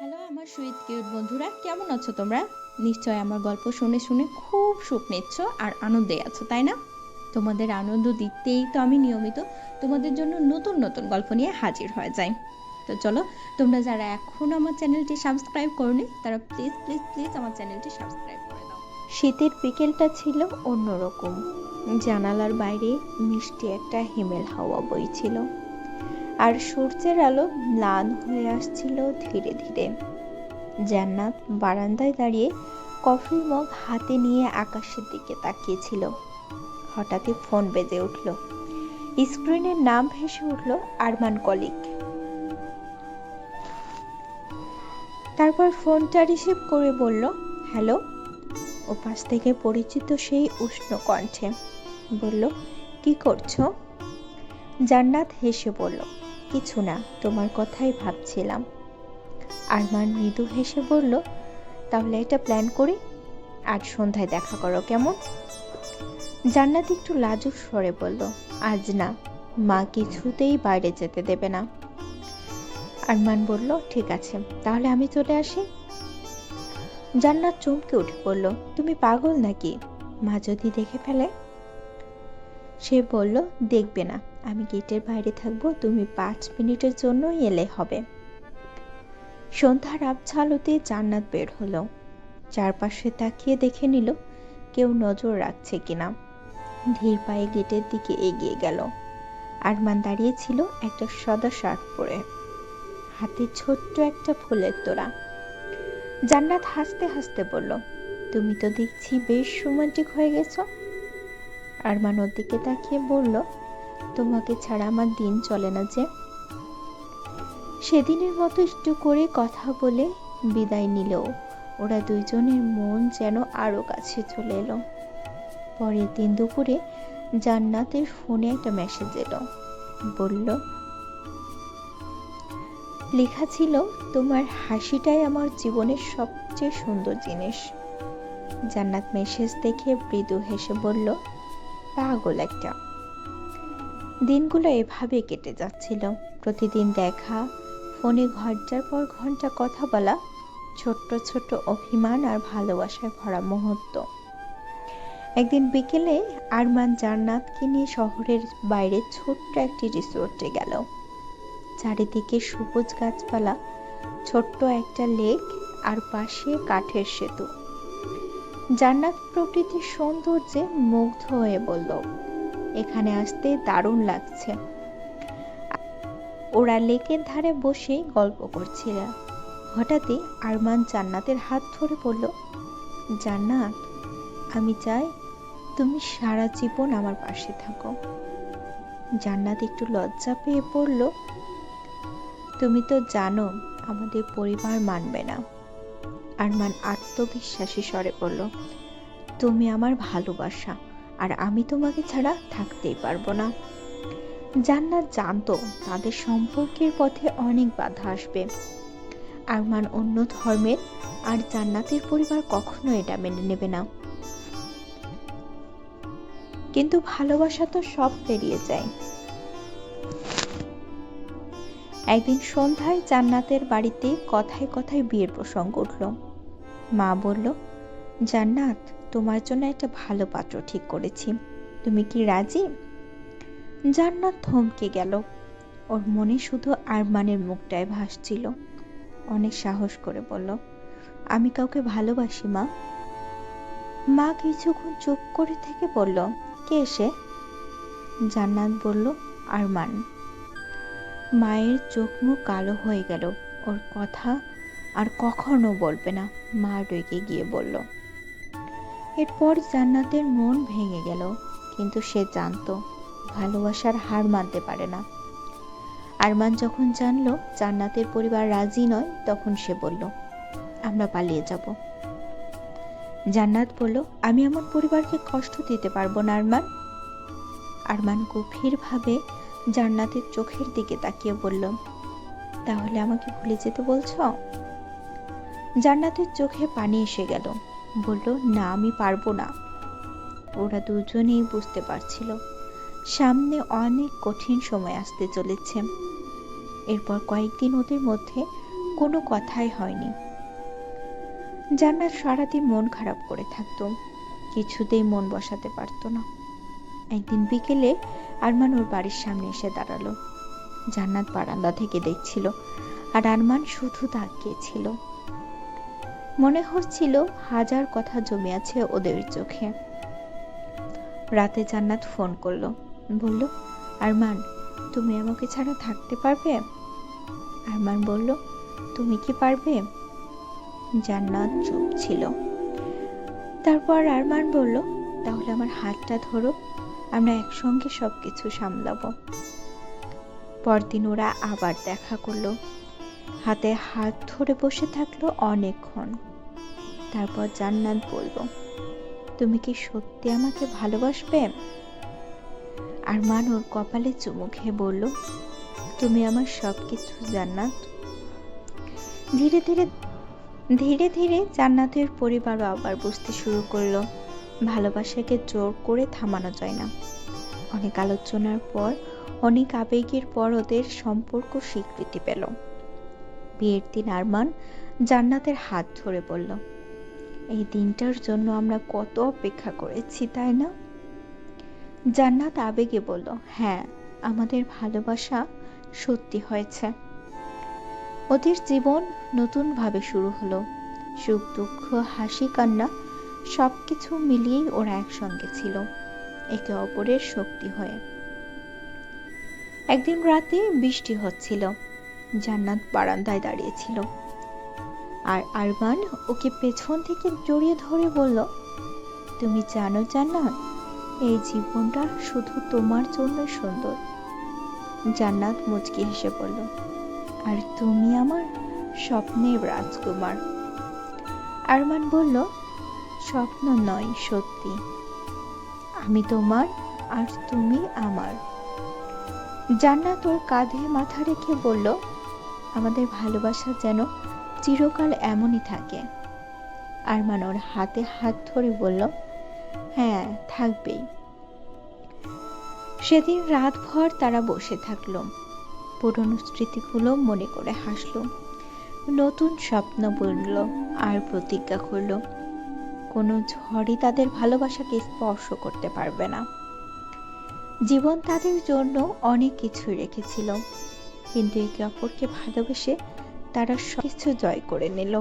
Hello আমার sweet cute বন্ধুরা, কেমন আছো তোমরা? নিশ্চয় আমার গল্প শুনে শুনে খুব সুখ নিচ্ছ আর আনন্দে আছো, তাই না? তোমাদের আনন্দ দিতেই তো আমি নিয়মিত তোমাদের জন্য নতুন নতুন গল্প নিয়ে হাজির হয়ে যাই। তো চলো, তোমরা যারা এখনো আমার চ্যানেলটি সাবস্ক্রাইব করনি তারা প্লিজ প্লিজ প্লিজ আমার চ্যানেলটি সাবস্ক্রাইব করে দাও। শীতের বিকেলটা ছিল অন্যরকম। জানালার বাইরে মিষ্টি একটা হিমেল হাওয়া বইছিল, আর সূর্যের আলো ম্লান হয়ে আসছিল ধীরে ধীরে। জান্নাত বারান্দায় দাঁড়িয়ে কফির মগ হাতে নিয়ে আকাশের দিকে তাকিয়েছিল। হঠাৎই ফোন বেজে উঠল। স্ক্রিনের নাম ভেসে উঠল আরমান কলিক। তারপর ফোনটা রিসিভ করে বলল, হ্যালো। ওপাশ থেকে পরিচিত সেই উষ্ণ কণ্ঠে বলল, কি করছো? জান্নাত হেসে বলল, কিছু না, তোমার কথাই ভাবছিলাম। আরমান মৃদু হেসে বলল, তাহলে একটা প্ল্যান করি, আজ সন্ধ্যায় দেখা করো, কেমন? জান্নাত একটু লাজুক স্বরে বলল, আজ না, মা কিছুতেই বাইরে যেতে দেবে না। আরমান বলল, ঠিক আছে, তাহলে আমি চলে আসি। জান্নাত চমকে উঠে বলল, তুমি পাগল নাকি? মা যদি দেখে ফেলে? সে বলল, দেখবে না, আমি গেটের বাইরে থাকবো, তুমি 5 মিনিটের জন্য এলে হবে। সন্ধ্যার আবছা আলোতে জান্নাত বের হলো। চারপাশে তাকিয়ে দেখে নিল কেউ নজর রাখছে কিনা। ধীর পায়ে গেটের দিকে এগিয়ে গেল। আরমান দাঁড়িয়ে ছিল একটা সাদা শার্ট পরে, হাতে ছোট্ট একটা ফুলের তোড়া। জান্নাত হাসতে হাসতে বলল, তুমি তো দেখছি বেশ রোমান্টিক হয়ে গেছো। আরমান ওর দিকে তাকিয়ে বলল, তোমাকে ছাড়া আমার দিন চলে না যে। সেদিনের মতো একটু করে কথা বলে বিদায় নিলেও ওরা দুইজনের মন যেন আরো কাছে চলে এলো। পরের দিন দুপুরে জান্নাতের ফোনে একটা মেসেজ এলো। বলল, লেখা ছিল, তোমার হাসিটাই আমার জীবনের সবচেয়ে সুন্দর জিনিস। জান্নাত মেসেজ দেখে মৃদু হেসে বলল, পাগল একটা। দিনগুলো এভাবে কেটে যাচ্ছিল। প্রতিদিন দেখা, ফোনে ঘন্টার পর ঘন্টা কথা বলা, ছোট্ট ছোট্ট অভিমান আর ভালোবাসায় ভরা মুহূর্ত। একদিন বিকেলে আরমান জান্নাতকে নিয়ে শহরের বাইরে ছোট্ট একটি রিসোর্টে গেল। চারিদিকে সবুজ গাছপালা, ছোট্ট একটা লেক, আর পাশে কাঠের সেতু। জান্নাত প্রকৃতির সৌন্দর্যে মুগ্ধ হয়ে বলল, এখানে আসতে দারুণ লাগছে। ওরা লেকের ধারে বসে গল্প করছিল। হঠাৎই আরমান জান্নাতের হাত ধরে বলল, জান্নাত, আমি চাই তুমি সারা জীবন আমার পাশে থাকো। জান্নাত একটু লজ্জা পেয়ে বলল, তুমি তো জানো আমাদের পরিবার মানবে না। আরমান আত্মবিশ্বাসী স্বরে বলল, তুমি আমার ভালোবাসা, আর আমি তোমাকে ছাড়া থাকতেই পারবো না। জান্নাত জানতো তাদের সম্পর্কের পথে অনেক বাধা আসবে। আরমান অন্য ধর্মের, আর জান্নাতের পরিবার কখনো এটা মেনে নেবে না। কিন্তু ভালোবাসা তো সব পেরিয়ে যায়। একদিন সন্ধ্যায় জান্নাতের বাড়িতে কথায় কথায় বিয়ের প্রসঙ্গ উঠল। মা বলল, জান্নাত, তোমার জন্য একটা ভালো পাত্র ঠিক করেছি, তুমি কি রাজি? জান্নাত থমকে গেল। ওর মনে শুধু আরমানের মুখটাই ভাসছিল। অনেক সাহস করে বলল, আমি কাউকে ভালোবাসি মা। মা কিছুক্ষণ চুপ করে থেকে বলল, কে সে? জান্নাত বলল, আরমান। মায়ের চোখ মুখ কালো হয়ে গেল। ওর কথা আর কখনো বলবে না, মা রেগে গিয়ে বলল। এরপর জান্নাতের মন ভেঙে গেল, কিন্তু সে জানতো ভালোবাসার হার মানতে পারে না। আরমান যখন জানলো জান্নাতের পরিবার রাজি নয়, তখন সে বলল, আমরা পালিয়ে যাব। জান্নাত বলল, আমি আমার পরিবারকে কষ্ট দিতে পারবো না আরমান। আরমান গভীরভাবে জান্নাতের চোখের দিকে তাকিয়ে বলল, তাহলে আমাকে ভুলে যেতে বলছো? জান্নাতের চোখে পানি এসে গেল। বলল, না, আমি পারবো না। ওরা দুজনেই বুঝতে পারছিল সামনে অনেক কঠিন সময় আসতে চলেছে। এরপর কয়েকদিন ওদের মধ্যে কোনো কথাই হয়নি। জান্নাত সারাদিন মন খারাপ করে থাকতো, কিছুতেই মন বসাতে পারতো না। একদিন বিকেলে আরমান ওর বাড়ির সামনে এসে দাঁড়ালো। জান্নাত বারান্দা থেকে দেখছিল, আর আরমান শুধু তাকিয়েছিল। মনে হচ্ছিল হাজার কথা জমে আছে ওদের চোখে। রাতে জান্নাত ফোন করলো, বলল, আরমান, তুমি আমাকে ছাড়া থাকতে পারবে? আরমান বলল, তুমি কি পারবে? জান্নাত চুপ ছিল। তারপর আরমান বলল, তাহলে আমার হাতটা ধরো, আমরা একসঙ্গে সবকিছু সামলাবো। পরদিন ওরা আবার দেখা করলো, হাতে হাত ধরে বসে থাকলো অনেকক্ষণ। তারপর জান্নাত বলল, তুমি কি সত্যি আমাকে ভালোবাসবে? আরমান ওর কপালে চুমু খেয়ে বলল, তুমি আমার সবকিছু জান্নাত। ধীরে ধীরে ধীরে ধীরে জান্নাতের পরিবারও আবার বুঝতে শুরু করলো, ভালোবাসাকে জোর করে থামানো যায় না। অনেক আলোচনার পর, অনেক আবেগের পর ওদের সম্পর্ক স্বীকৃতি পেল। বিয়ের দিন আরমান জান্নাতের হাত ধরে বলল, এই দিনটার জন্য আমরা কত অপেক্ষা করেছি, তাই না? জান্নাত আবেগে বলল, হ্যাঁ, আমাদের ভালোবাসা সত্যি হয়েছে। ওদের জীবন নতুন ভাবে শুরু হলো। সুখ দুঃখ, হাসি কান্না সবকিছু মিলিয়েই ওরা একসঙ্গে ছিল, একে অপরের শক্তি হয়ে। একদিন রাতে বৃষ্টি হচ্ছিল। জান্নাত বারান্দায় দাঁড়িয়েছিল, আর আরমান ওকে পেছন থেকে জড়িয়ে ধরে বলল, তুমি জানো জান্নাত, এই জীবনটা শুধু তোমার জন্য সুন্দর। জান্নাত মুচকি হেসে বলল, আর তুমি আমার স্বপ্নের রাজকুমার। আরমান বলল, স্বপ্ন নয়, সত্যি। আমি তোমার আর তুমি আমার। জান্নাত ওর কাঁধে মাথা রেখে বলল, আমাদের ভালোবাসা যেন চিরকাল এমনই থাকে। আরমান ওর হাতে হাত ধরে বলল, হ্যাঁ, থাকবেই। সেদিন রাতভর তারা বসে থাকলো, পুরনো স্মৃতিগুলো মনে করে হাসলো, নতুন স্বপ্ন বুনল আর প্রতিজ্ঞা করলো, কোনো ঝড়ই তাদের ভালোবাসাকে স্পর্শ করতে পারবে না। জীবন তাদের জন্য অনেক কিছুই রেখেছিল, কিন্তু একে অপরকে ভালোবেসে তারা সবকিছু জয় করে নিল।